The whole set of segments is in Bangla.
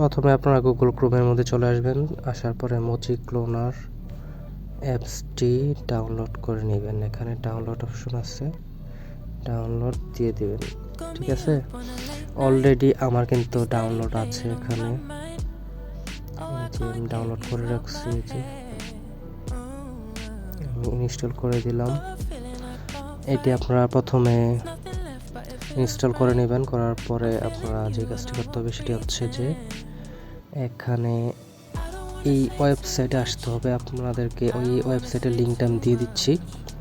প্রথমে আপনারা গুগল ক্রোমের মধ্যে চলে আসবেন, আসার পরে মোজি ক্লোনার অ্যাপসটি ডাউনলোড করে নেবেন। এখানে ডাউনলোড অপশন আছে, ডাউনলোড দিয়ে দেবেন। ঠিক আছে, অলরেডি আমার কিন্তু ডাউনলোড আছে এখানে, আমি ডাউনলোড করে রাখছি। যে আমি ইনস্টল করে দিলাম। এটি আপনারা প্রথমে ইনস্টল করে নেবেন। করার পরে আপনারা যে কাজটি করতে হবে সেটি হচ্ছে যে এখানে এই ওয়েবসাইটে আসতে হবে আপনাদেরকে। ওই ওয়েবসাইটের লিঙ্কটা আমি দিয়ে দিচ্ছি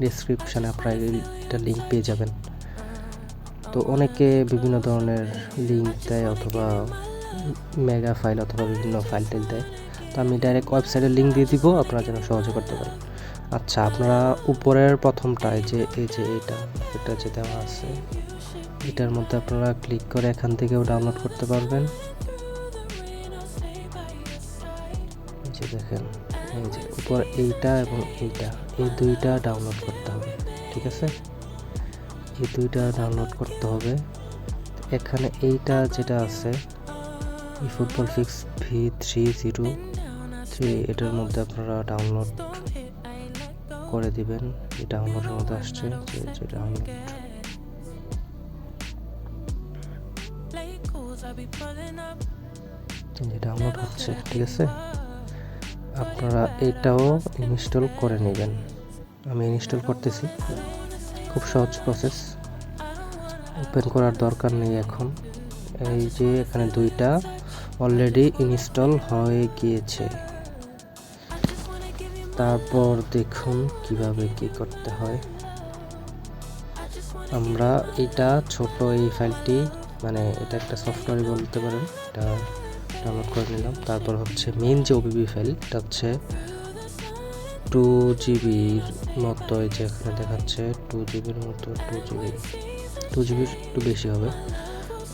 ডেসক্রিপশানে, আপনারা এটা লিঙ্ক পেয়ে যাবেন। তো অনেকে বিভিন্ন ধরনের লিঙ্ক দেয় অথবা মেগা ফাইল অথবা বিভিন্ন ফাইল টাইল দেয়, তো আমি ডাইরেক্ট ওয়েবসাইটের লিঙ্ক দিয়ে দিব, আপনারা যেন সহজে করতে পারেন। আচ্ছা, আপনারা উপরের প্রথমটায় যে এই যে এটা যে দেওয়া আছে, এটার মধ্যে আপনারা ক্লিক করে এখান থেকেও ডাউনলোড করতে পারবেন। এই যে দেখেন, এই যে উপর এইটা এবং এইটা, এই দুইটা ডাউনলোড করতে হবে। ঠিক আছে, এই দুইটা ডাউনলোড করতে হবে। এখানে এইটা যেটা আছে ফুটবল ফিক্স V303, এটার মধ্যে আপনারা ডাউনলোড করে দিবেন। এই ডাউনলোডের মধ্যে আসছে যে ডাউনলোড, ডাউনলোড হচ্ছে। ঠিক আছে, আপনারা এটাও ইনস্টল করে নেবেন। আমি ইনস্টল করতেছি, খুব সহজ প্রসেস, ওপেন করার দরকার নেই এখন। এই যে এখানে দুইটা অলরেডি ইনস্টল হয়ে গিয়েছে। তারপর দেখুন কিভাবে কি করতে হয়। আমরা এটা ছোট এই ফাইলটি, মানে এটা একটা সফটওয়্যার বলতে পারেন, এটা ডাউনলোড করে নিলাম। তারপর হচ্ছে মেইন যে ওবিবি ফাইল, এটা হচ্ছে 2 GB মতো, এই যে এখানে দেখাচ্ছে 2 GB মতো, 2 GB একটু বেশি হবে।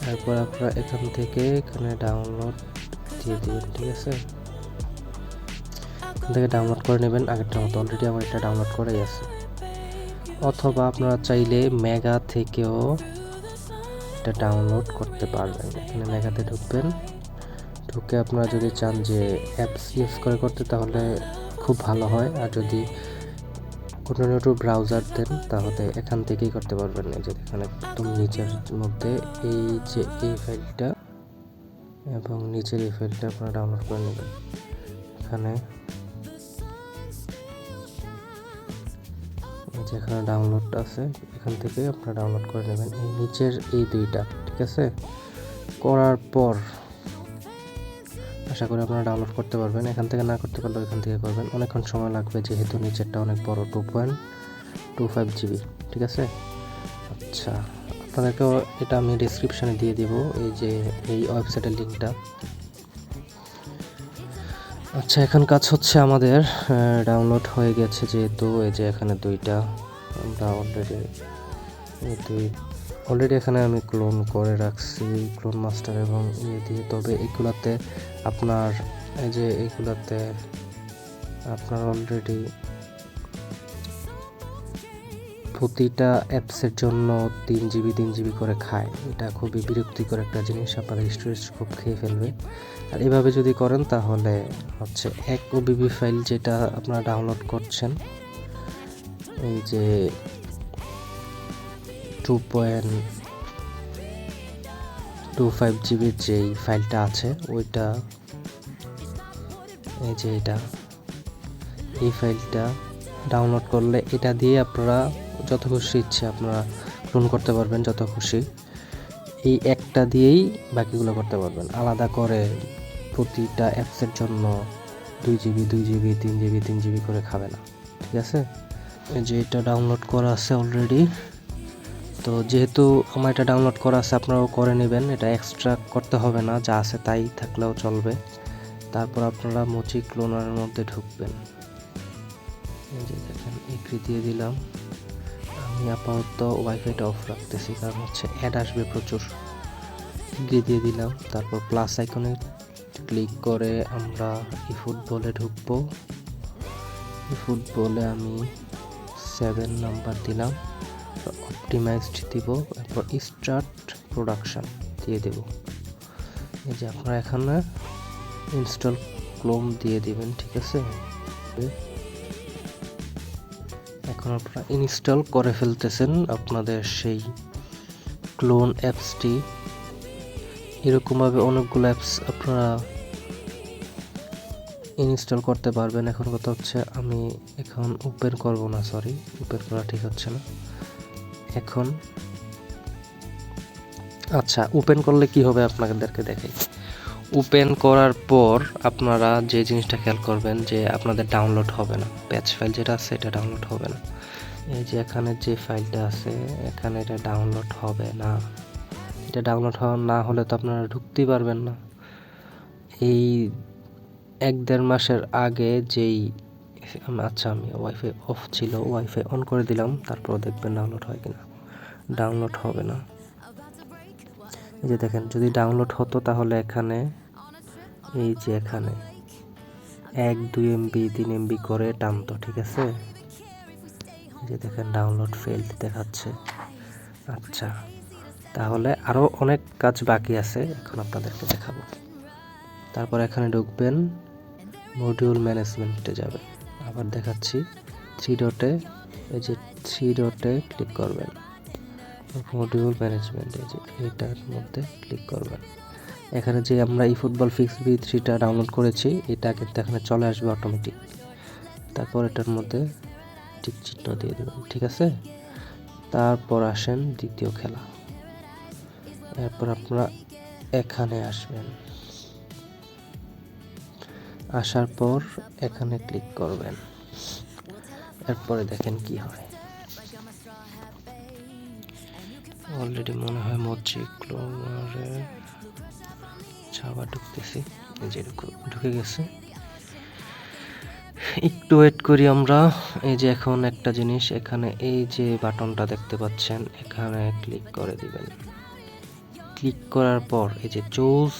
তারপর আপনারা এখান থেকে এখানে ডাউনলোড দিয়ে দেবেন। ঠিক আছে, এখান থেকে ডাউনলোড করে নেবেন আগেরটার মতো, অলরেডি আমার এটা ডাউনলোড করাই আছে। অথবা আপনারা চাইলে মেগা থেকেও এটা ডাউনলোড করতে পারবেন। এখানে মেগাতে ঢুকবেন, ঢুকে আপনারা যদি চান যে অ্যাপস ইউজ করে করতে, তাহলে খুব ভালো হয়। আর যদি অন্য ব্রাউজার দেন তাহলে এখান থেকেই করতে পারবেন। এই যে এখানে একদম নিচের মধ্যে এই যে এই ফাইলটা এবং নিচের এই ফাইলটা আপনারা ডাউনলোড করে নেবেন। এখানে যেখানে ডাউনলোড আছে এখান থেকে আপনারা ডাউনলোড করে নেবেন এই নিচের এই দুইটা। ঠিক আছে, করার পর আশা করি আপনারা ডাউনলোড করতে পারবেন। এখান থেকে না করতে পারলেও এখান থেকে করবেন, অনেকক্ষণ সময় লাগবে যেহেতু নিচেরটা অনেক বড়, 2.25 GB। ঠিক আছে, আচ্ছা, আপনাদেরকেও এটা আমি ডিসক্রিপশানে দিয়ে দেব, এই যে এই ওয়েবসাইটের লিঙ্কটা। আচ্ছা, এখন কাজ হচ্ছে আমাদের, ডাউনলোড হয়ে গেছে যেহেতু, এই যে এখানে দুইটা আমরা অলরেডি এখানে আমি ক্লোন করে রাখছি, ক্লোন মাস্টার এবং ইয়ে দিয়ে। তবে এগুলাতে আপনার এই যে এইগুলাতে আপনার অলরেডি প্রতিটা অ্যাপসের জন্য 3 GB করে খায়। এটা খুবই বিরক্তিকর একটা জিনিস, আপনাদের স্টোরেজ খুব খেয়ে ফেলবে। আর এভাবে যদি করেন তাহলে হচ্ছে এক ওবিবি ফাইল যেটা আপনারা ডাউনলোড করছেন, এই যে 2.25 GB যেই ফাইলটা আছে ওইটা, এই যে এই ফাইলটা ডাউনলোড করলে এটা দিয়ে আপনারা যত খুশি ইচ্ছে আপনারা ক্লোন করতে পারবেন, যত খুশি। এই একটা দিয়েই বাকিগুলো করতে পারবেন, আলাদা করে প্রতিটা অ্যাপসের জন্য 2 GB 3 GB করে খাবে না। ঠিক আছে, এই যে এটা ডাউনলোড করা আছে অলরেডি। তো যেহেতু আমার এটা ডাউনলোড করা আছে আপনারাও করে নেবেন, এটা এক্সট্রা করতে হবে না, যা আছে তাই থাকলেও চলবে। তারপর আপনারা মোজি ক্লোনারের মধ্যে ঢুকবেন। এই যে দেখেন, এগ্রি দিয়ে দিলাম। আমি আপাতত ওয়াইফাইটা অফ রাখতেছি, কারণ হচ্ছে অ্যাড আসবে প্রচুর। এগ্রি দিয়ে দিলাম। তারপর প্লাস আইকনে ক্লিক করে আমরা ফুটবলে ঢুকবো। ফুটবলে আমি 7 নাম্বার দিলাম, অপটিমাইজড দিব, তারপর স্টার্ট প্রোডাকশন দিয়ে দেব। এই যে আপনারা এখানে ইনস্টল ক্লোন দিয়ে দিবেন, ঠিক আছে। এখন আপনারা ইনস্টল করে ফেলতেছেন আপনাদের সেই ক্লোন অ্যাপসটি। এরকমভাবে অনেকগুলো অ্যাপস আপনারা ইনস্টল করতে পারবেন। এখন কথা হচ্ছে আমি এখন ওপেন করব না, সরি ওপেন করা ঠিক হচ্ছে না এখন। আচ্ছা, ওপেন করলে কি হবে আপনাদেরকে দেখাই। ওপেন করার পর আপনারা যে জিনিসটা খেয়াল করবেন যে আপনাদের ডাউনলোড হবে না, প্যাচ ফাইল যেটা আছে এটা ডাউনলোড হবে না। এই যে এখানে যে ফাইলটা আছে এখানে এটা ডাউনলোড হবে না। এটা ডাউনলোড না হলে তো আপনারা ঢুকতেই পারবেন না। এই 1-1.5 মাসের আগে যেই আচ্ছা আমি ওয়াইফাই অফ ছিল, ওয়াইফাই অন করে দিলাম, তারপর দেখবেন ডাউনলোড হয় কিনা। ডাউনলোড হবে না। এই যে দেখেন, যদি ডাউনলোড হতো তাহলে এখানে এই যে এখানে 1-2 MB 3 MB করে টানতো, ঠিক আছে। এই যে দেখেন ডাউনলোড ফেইল্ড দেখাচ্ছে। আচ্ছা, তাহলে আরও অনেক কাজ বাকি আছে, এখন আপনাদেরকে দেখাবো। তারপর এখানে ঢুকবেন, মডিউল ম্যানেজমেন্টে যাবে, আবার দেখাচ্ছি 3 ডটে, এই যে 3 ডটে ক্লিক করবেন, মডিউল ম্যানেজমেন্ট এই যে এটার মধ্যে ক্লিক করবেন। এখানে যে আমরা এই ফুটবল ফিক্স V3টা ডাউনলোড করেছি এটা কিন্তু এখানে চলে আসবে অটোমেটিক। তারপর এটার মধ্যে টিক চিহ্ন দিয়ে দেবেন, ঠিক আছে। তারপর আসেন দ্বিতীয় খেলা। এরপর আপনারা এখানে আসবেন, আসার পর এখানে ক্লিক করবেন। এরপরে দেখেন কি হয়। অলরেডি মনে হয় মজিক্লোনারে আবার ঢুকতেছি, এই যে ঢুকে গেছে। একটু ওয়েট করি আমরা। এই যে এখন একটা জিনিস, এখানে এই যে বাটনটা দেখতে পাচ্ছেন এখানে ক্লিক করে দিবেন। ক্লিক করার পর এই যে চুজ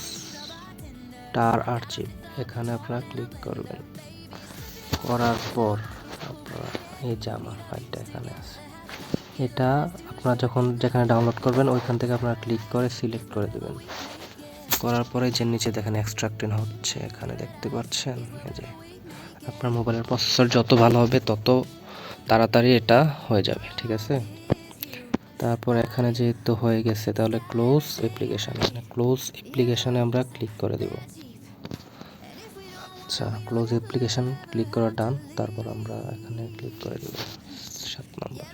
টার আর্চিভ এখানে আপনারা ক্লিক করবেন। করার পর আপনারা এই যে আমার ফাইলটা এখানে আছে, এটা আপনারা যখন যেখানে ডাউনলোড করবেন ওইখান থেকে আপনারা ক্লিক করে সিলেক্ট করে দেবেন। করার পরে যে নিচে দেখেন এক্সট্রাক্টিং হচ্ছে, এখানে দেখতে পাচ্ছেন। এই যে আপনার মোবাইলের প্রসেসর যত ভালো হবে তত তাড়াতাড়ি এটা হয়ে যাবে, ঠিক আছে। তারপর এখানে যেহেতু হয়ে গেছে তাহলে ক্লোজ অ্যাপ্লিকেশন, ক্লোজ অ্যাপ্লিকেশনে আমরা ক্লিক করে দেব। আচ্ছা, ক্লোজ অ্যাপ্লিকেশন ক্লিক করা ডান। তারপর আমরা এখানে ক্লিক করে দেব 7 নম্বর।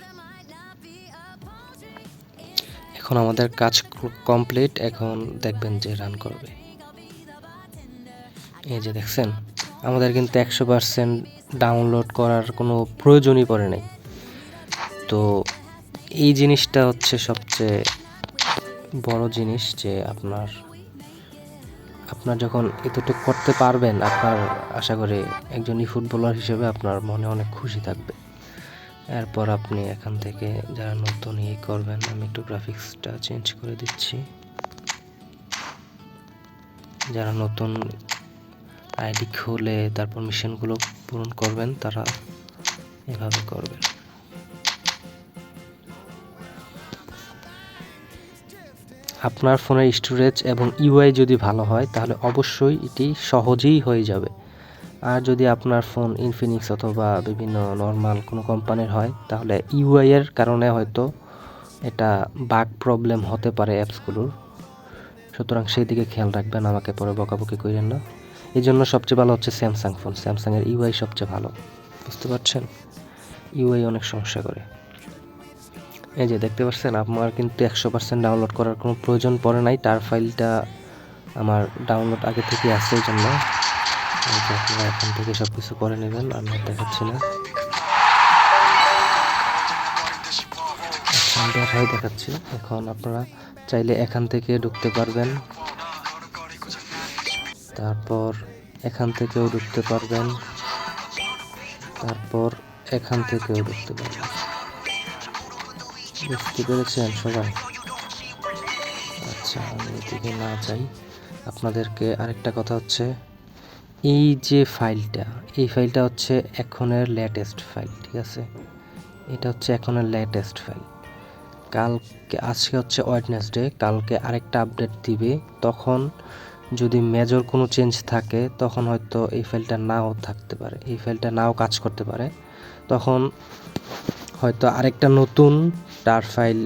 এখন আমাদের কাজ কমপ্লিট। এখন দেখবেন যে রান করবে। এই যে দেখছেন আমাদের কিন্তু 100% ডাউনলোড করার কোনো প্রয়োজনই পড়ে নাই। তো এই জিনিসটা হচ্ছে সবচেয়ে বড় জিনিস যে আপনার যখন এতটুকু করতে পারবেন, আপনার আশা করি একজন ফুটবলার হিসেবে আপনার মনে অনেক খুশি থাকবে। এরপর আপনি এখান থেকে যারা নতুন করবেন, আমি একটু গ্রাফিক্সটা চেঞ্জ করে দিচ্ছি। যারা নতুন আইডি খুলে তারপর মিশনগুলো পূরণ করবেন তারা এভাবে করবেন। আপনার ফোনের স্টোরেজ এবং ইউআই যদি ভালো হয় তাহলে অবশ্যই এটি সহজেই হয়ে যাবে। আর যদি আপনার ফোন ইনফিনিক্স অথবা বিভিন্ন নর্মাল কোনো কোম্পানির হয় তাহলে ইউআই এর কারণে হয়তো এটা বাগ প্রবলেম হতে পারে অ্যাপসগুলোর। সুতরাং সেই দিকে খেয়াল রাখবেন, আমাকে পরে বকাবকি করেন না। এই জন্য সবচেয়ে ভালো হচ্ছে স্যামসাং ফোন, স্যামসাংয়ের ইউআই সবচেয়ে ভালো, বুঝতে পারছেন। ইউআই অনেক সমস্যা করে। এই যে দেখতে পাচ্ছেন আমার কিন্তু 100% ডাউনলোড করার কোনো প্রয়োজন পড়ে নাই, তার ফাইলটা আমার ডাউনলোড আগে থেকে আছে। এই জন্য আপনারা এখান থেকে সব কিছু করে নেবেন, আমি দেখাচ্ছি না। দেখাচ্ছি। এখন আপনারা চাইলে এখান থেকে ঢুকতে পারবেন, তারপর এখান থেকেও ঢুকতে পারবেন, তারপর এখান থেকেও ঢুকতে পারবেন। বুঝতে পেরেছেন সবাই? আচ্ছা, আমি এদিকে না যাই। আপনাদেরকে আরেকটা কথা হচ্ছে, এই যে ফাইলটা, এই ফাইলটা হচ্ছে এখনের লেটেস্ট ফাইল, ঠিক আছে। এটা হচ্ছে এখনের লেটেস্ট ফাইল। কালকে, আজকে হচ্ছে ওয়েডনেসডে, কালকে আরেকটা আপডেট দিবে, তখন যদি মেজর কোনো চেঞ্জ থাকে তখন হয়তো এই ফাইলটা নাও থাকতে পারে, এই ফাইলটা নাও কাজ করতে পারে। তখন হয়তো আরেকটা নতুন টার ফাইল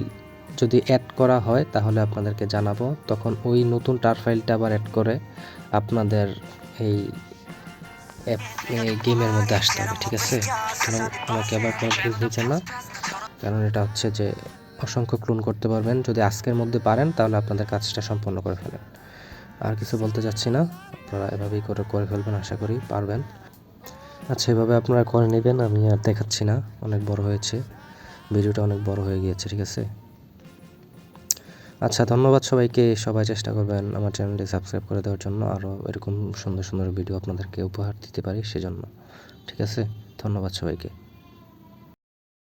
যদি অ্যাড করা হয় তাহলে আপনাদেরকে জানাবো, তখন ওই নতুন টার ফাইলটা আবার অ্যাড করে আপনাদের এই গেমের মধ্যে আসতে হবে, ঠিক আছে? কারণ আমাকে আবার কোনো ভুল হয়েছে না, কারণ এটা হচ্ছে যে অসংখ্য ক্লোন করতে পারবেন। যদি আজকের মধ্যে পারেন তাহলে আপনাদের কাজটা সম্পন্ন করে ফেলেন। আর কিছু বলতে চাচ্ছি না, আপনারা এভাবেই করে ফেলবেন, আশা করি পারবেন। আচ্ছা, এভাবে আপনারা করে নেবেন, আমি আর দেখাচ্ছি না, অনেক বড় হয়েছে ভিডিওটা, অনেক বড় হয়ে গিয়েছে, ঠিক আছে? আচ্ছা, ধন্যবাদ সবাইকে। সবাই চেষ্টা করবেন আমার চ্যানেলটি সাবস্ক্রাইব করে দেওয়ার জন্য, আরও এরকম সুন্দর সুন্দর ভিডিও আপনাদেরকে উপহার দিতে পারি সেজন্য, ঠিক আছে? ধন্যবাদ সবাইকে।